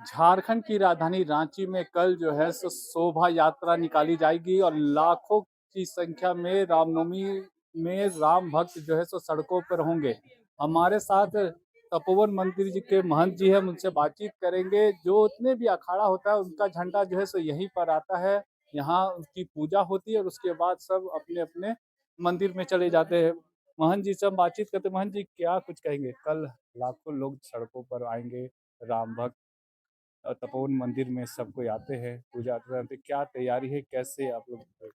झारखंड की राजधानी रांची में कल जो है सो शोभा यात्रा निकाली जाएगी और लाखों की संख्या में रामनवमी में राम भक्त जो है सो सड़कों पर होंगे। हमारे साथ तपोवन मंदिर जी के महंत जी हैं, उनसे बातचीत करेंगे। जो उतने भी अखाड़ा होता है उनका झंडा जो है सो यहीं पर आता है, यहाँ उसकी पूजा होती है और उसके बाद सब अपने अपने मंदिर में चले जाते हैं। महंत जी से हम बातचीत करते हैं। महंत जी क्या कुछ कहेंगे? कल लाखों लोग सड़कों पर आएंगे, राम भक्त तपोवन मंदिर में सब कोई आते हैं पूजा अर्चना पे। क्या तैयारी है, कैसे आप लोग?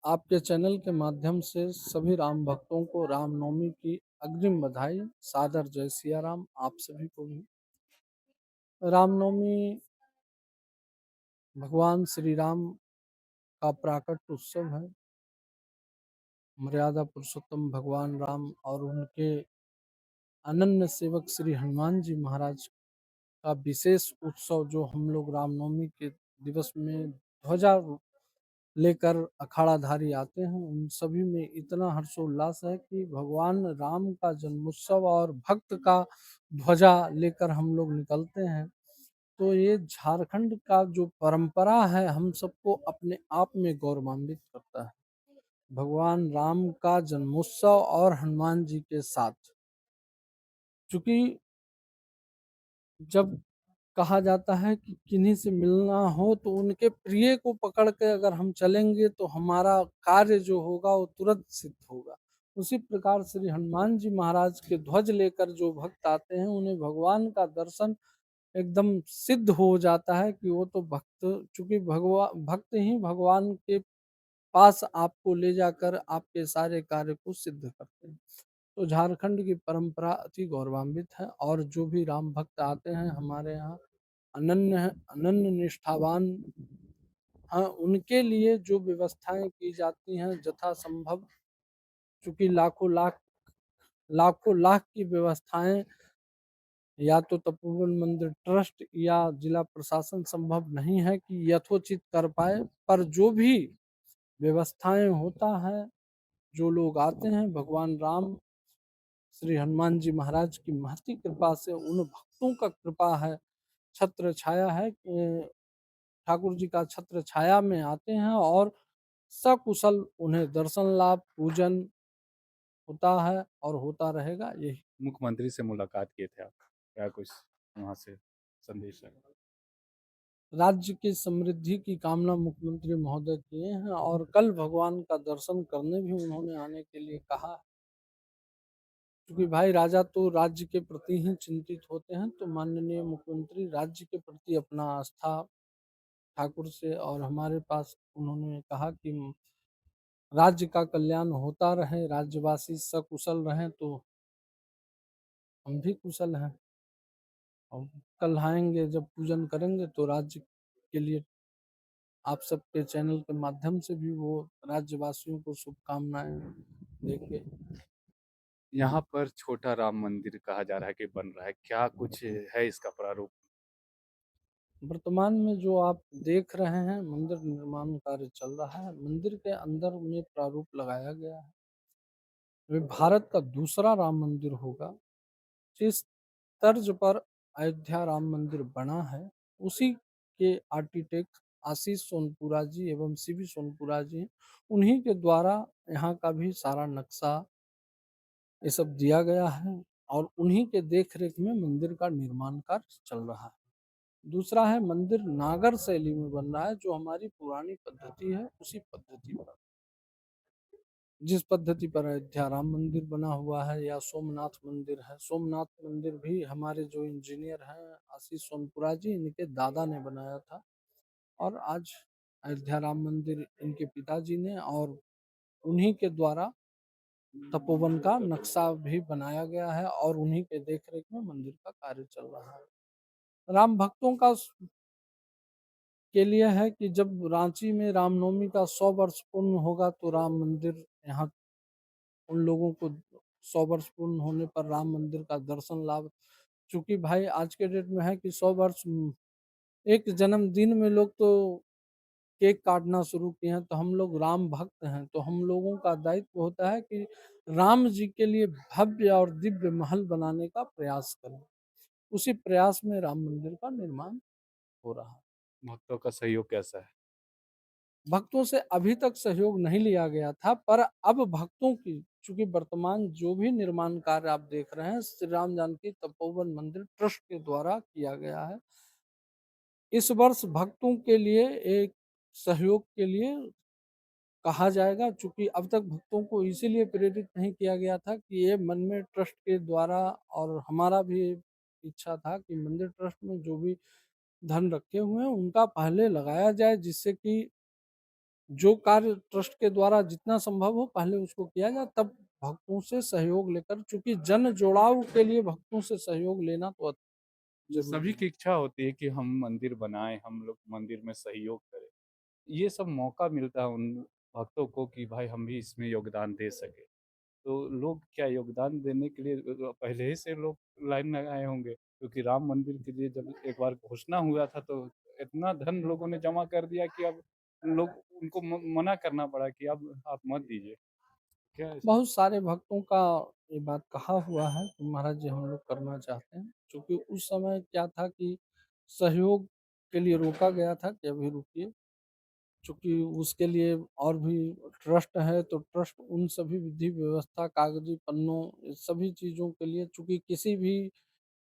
आपके चैनल के माध्यम से सभी राम भक्तों को रामनवमी की अग्रिम बधाई, सादर जय सिया राम। आप सभी को भी रामनवमी भगवान श्री राम का प्राकट उत्सव है। मर्यादा पुरुषोत्तम भगवान राम और उनके अनन्य सेवक श्री हनुमान जी महाराज का विशेष उत्सव, जो हम लोग रामनवमी के दिवस में ध्वजा लेकर अखाड़ाधारी आते हैं, उन सभी में इतना हर्षोल्लास है कि भगवान राम का जन्मोत्सव और भक्त का ध्वजा लेकर हम लोग निकलते हैं। तो ये झारखंड का जो परंपरा है, हम सबको अपने आप में गौरवान्वित करता है। भगवान राम का जन्मोत्सव और हनुमान जी के साथ, चूंकि जब कहा जाता है कि किन्हीं से मिलना हो तो उनके प्रिय को पकड़ के अगर हम चलेंगे तो हमारा कार्य जो होगा वो तुरंत सिद्ध होगा। उसी प्रकार श्री हनुमान जी महाराज के ध्वज लेकर जो भक्त आते हैं, उन्हें भगवान का दर्शन एकदम सिद्ध हो जाता है कि वो तो भक्त, चूंकि भक्त ही भगवान के पास आपको ले जाकर आपके सारे कार्य को सिद्ध करते हैं। तो झारखंड की परंपरा अति गौरवान्वित है और जो भी राम भक्त आते हैं हमारे यहाँ अनन्य निष्ठावान, हाँ, उनके लिए जो व्यवस्थाएं की जाती हैं यथासंभव, चूंकि लाखों लाख की व्यवस्थाएं या तो तपोवन मंदिर ट्रस्ट या जिला प्रशासन संभव नहीं है कि यथोचित कर पाए, पर जो भी व्यवस्थाएं होता है, जो लोग आते हैं, भगवान राम श्री हनुमान जी महाराज की महती कृपा से उन भक्तों का कृपा है, छत्र छाया है कि ठाकुर जी का छत्र छाया में आते हैं और सकुशल उन्हें दर्शन लाभ पूजन होता है और होता रहेगा। यही मुख्यमंत्री से मुलाकात किए थे आप, क्या कुछ वहाँ से संदेश है? राज्य की समृद्धि की कामना मुख्यमंत्री महोदय किए हैं और कल भगवान का दर्शन करने भी उन्होंने आने के लिए कहा है। क्योंकि भाई राजा तो राज्य के प्रति ही चिंतित होते हैं, तो माननीय मुख्यमंत्री राज्य के प्रति अपना आस्था ठाकुर से और हमारे पास उन्होंने कहा कि राज्य का कल्याण होता रहे, राज्यवासी सकुशल रहें, तो हम भी कुशल हैं। और कल आएंगे जब पूजन करेंगे तो राज्य के लिए आप सबके चैनल के माध्यम से भी वो राज्यवासियों को शुभकामनाएं देंगे। यहाँ पर छोटा राम मंदिर कहा जा रहा है कि बन रहा है, क्या कुछ है इसका प्रारूप? वर्तमान में जो आप देख रहे हैं, मंदिर निर्माण कार्य चल रहा है। मंदिर के अंदर में प्रारूप लगाया गया है। वे भारत का दूसरा राम मंदिर होगा। जिस तर्ज पर अयोध्या राम मंदिर बना है, उसी के आर्किटेक्ट आशीष सोनपुरा जी एवं सीवी सोनपुरा जी हैं। उन्हीं के द्वारा यहाँ का भी सारा नक्शा ये सब दिया गया है और उन्हीं के देख रेख में मंदिर का निर्माण कार्य चल रहा है। दूसरा है, मंदिर नागर शैली में बन रहा है, जो हमारी पुरानी पद्धति है उसी पद्धति पर, जिस पद्धति पर अयोध्या राम मंदिर बना हुआ है या सोमनाथ मंदिर है। सोमनाथ मंदिर भी हमारे जो इंजीनियर हैं आशीष सोनपुरा जी, इनके दादा ने बनाया था और आज अयोध्या राम मंदिर इनके पिताजी ने और उन्हीं के द्वारा तपोवन का नक्शा भी बनाया गया है और उन्हीं के देखरेख में मंदिर का कार्य चल रहा है। राम भक्तों का के लिए है कि जब रांची में रामनवमी का 100 वर्ष पूर्ण होगा तो राम मंदिर यहाँ उन लोगों को 100 वर्ष पूर्ण होने पर राम मंदिर का दर्शन लाभ। चूंकि भाई आज के डेट में है कि 100 वर्ष, एक जन्मदिन में लोग तो केक काटना शुरू किए हैं, तो हम लोग राम भक्त हैं, तो हम लोगों का दायित्व होता है कि राम जी के लिए भव्य और दिव्य महल बनाने का प्रयास करें। उसी प्रयास में राम मंदिर का निर्माण हो रहा है। भक्तों का सहयोग कैसा है? भक्तों से अभी तक सहयोग नहीं लिया गया था, पर अब भक्तों की, चूँकि वर्तमान जो भी निर्माण कार्य आप देख रहे हैं, श्री राम जानकी तपोवन मंदिर ट्रस्ट के द्वारा किया गया है। इस वर्ष भक्तों के लिए एक सहयोग के लिए कहा जाएगा, चूँकि अब तक भक्तों को इसीलिए प्रेरित नहीं किया गया था कि ये मन में ट्रस्ट के द्वारा, और हमारा भी इच्छा था कि मंदिर ट्रस्ट में जो भी धन रखे हुए हैं, उनका पहले लगाया जाए, जिससे कि जो कार्य ट्रस्ट के द्वारा जितना संभव हो पहले उसको किया जाए, तब भक्तों से सहयोग लेकर, चूँकि जन जोड़ाव के लिए भक्तों से सहयोग लेना तो ज़रूरी सभी है। की इच्छा होती है कि हम मंदिर बनाएँ, हम लोग मंदिर में सहयोग करें। ये सब मौका मिलता है उन भक्तों को कि भाई हम भी इसमें योगदान दे सकें। तो लोग क्या योगदान देने के लिए पहले ही से लोग लाइन लगाए होंगे, क्योंकि राम मंदिर के लिए जब एक बार घोषणा हुआ था तो इतना धन लोगों ने जमा कर दिया कि अब लोग उनको मना करना पड़ा कि अब आप मत दीजिए। क्या ऐसा? बहुत सारे भक्तों का ये बात कहा हुआ है कि महाराज जी हम लोग करना चाहते हैं, क्योंकि उस समय क्या था कि सहयोग के लिए रोका गया था कि अभी रुकिए, चूँकि उसके लिए और भी ट्रस्ट है, तो ट्रस्ट उन सभी विधि व्यवस्था, कागज़ी पन्नों, इस सभी चीज़ों के लिए, चूँकि किसी भी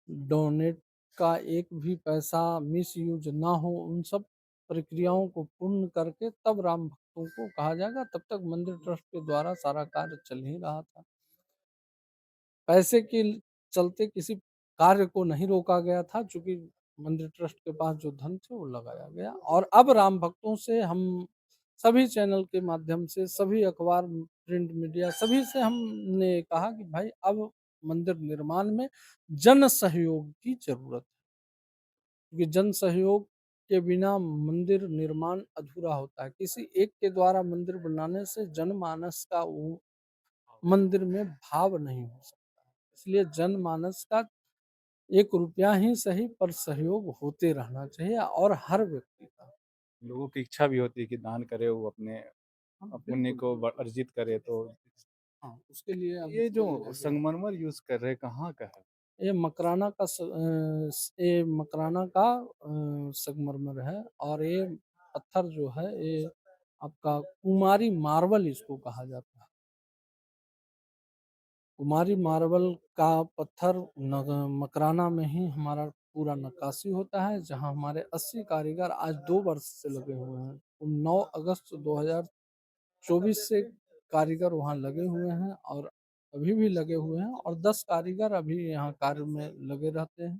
डोनेट का एक भी पैसा मिसयूज़ ना हो, उन सब प्रक्रियाओं को पूर्ण करके तब राम भक्तों को कहा जाएगा, तब तक मंदिर ट्रस्ट के द्वारा सारा कार्य चल ही रहा था। पैसे के चलते किसी कार्य को नहीं रोका गया था, चूँकि मंदिर ट्रस्ट के पास जो धन थे वो लगाया गया, और अब राम भक्तों से हम सभी चैनल के माध्यम से, सभी अखबार, प्रिंट मीडिया, सभी से हमने कहा कि भाई अब मंदिर निर्माण में जन सहयोग की ज़रूरत है, क्योंकि जन सहयोग के बिना मंदिर निर्माण अधूरा होता है। किसी एक के द्वारा मंदिर बनाने से जनमानस का वो मंदिर में भाव नहीं हो सकता है। इसलिए जनमानस का 1 रुपया ही सही पर सहयोग होते रहना चाहिए, और हर व्यक्ति का। लोगों की इच्छा भी होती है कि दान करे, वो अपने हाँ, पुण्य बिल्कुल, को बिल्कुल। अर्जित करे। तो हाँ, उसके लिए अब ये जो किया गया। संगमरमर यूज़ कर रहे हैं, कहाँ का है? ये मकराना का संगमरमर है, और ये पत्थर जो है ये आपका कुमारी मार्बल इसको कहा जाता है। कुमारी मार्बल का पत्थर मकराना में ही हमारा पूरा नक्काशी होता है, जहाँ हमारे 80 कारीगर आज 2 वर्ष से लगे हुए हैं। 9 अगस्त 2024 से कारीगर वहाँ लगे हुए हैं, और अभी भी लगे हुए हैं, और 10 कारीगर अभी यहाँ कार्य में लगे रहते हैं।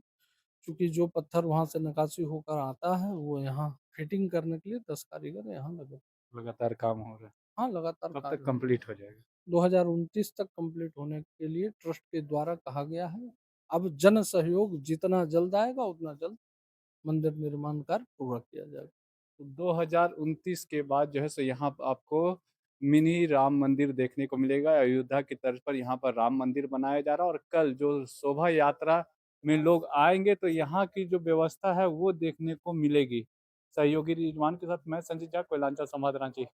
चूँकि जो पत्थर वहाँ से नक्काशी होकर आता है, वो यहाँ फिटिंग करने के लिए 10 कारीगर यहाँ लगे। लगातार काम हो रहा है। हाँ, लगातार कब तक कार्य हो रहा कंप्लीट हो है। जाएगा? 2029 तक कंप्लीट होने के लिए ट्रस्ट के द्वारा कहा गया है। अब जन सहयोग जितना जल्द आएगा, उतना जल्द मंदिर निर्माण कार्य पूरा किया जाएगा। तो 2029 के बाद जो है सो यहाँ प आपको मिनी राम मंदिर देखने को मिलेगा। अयोध्या की तर्ज पर यहाँ पर राम मंदिर बनाया जा रहा है, और कल जो शोभा यात्रा में लोग आएँगे तो यहाँ की जो व्यवस्था है वो देखने को मिलेगी। सहयोगी रिजवान के साथ मैं संजीव झा, कोयलांचल संवाद, रांची।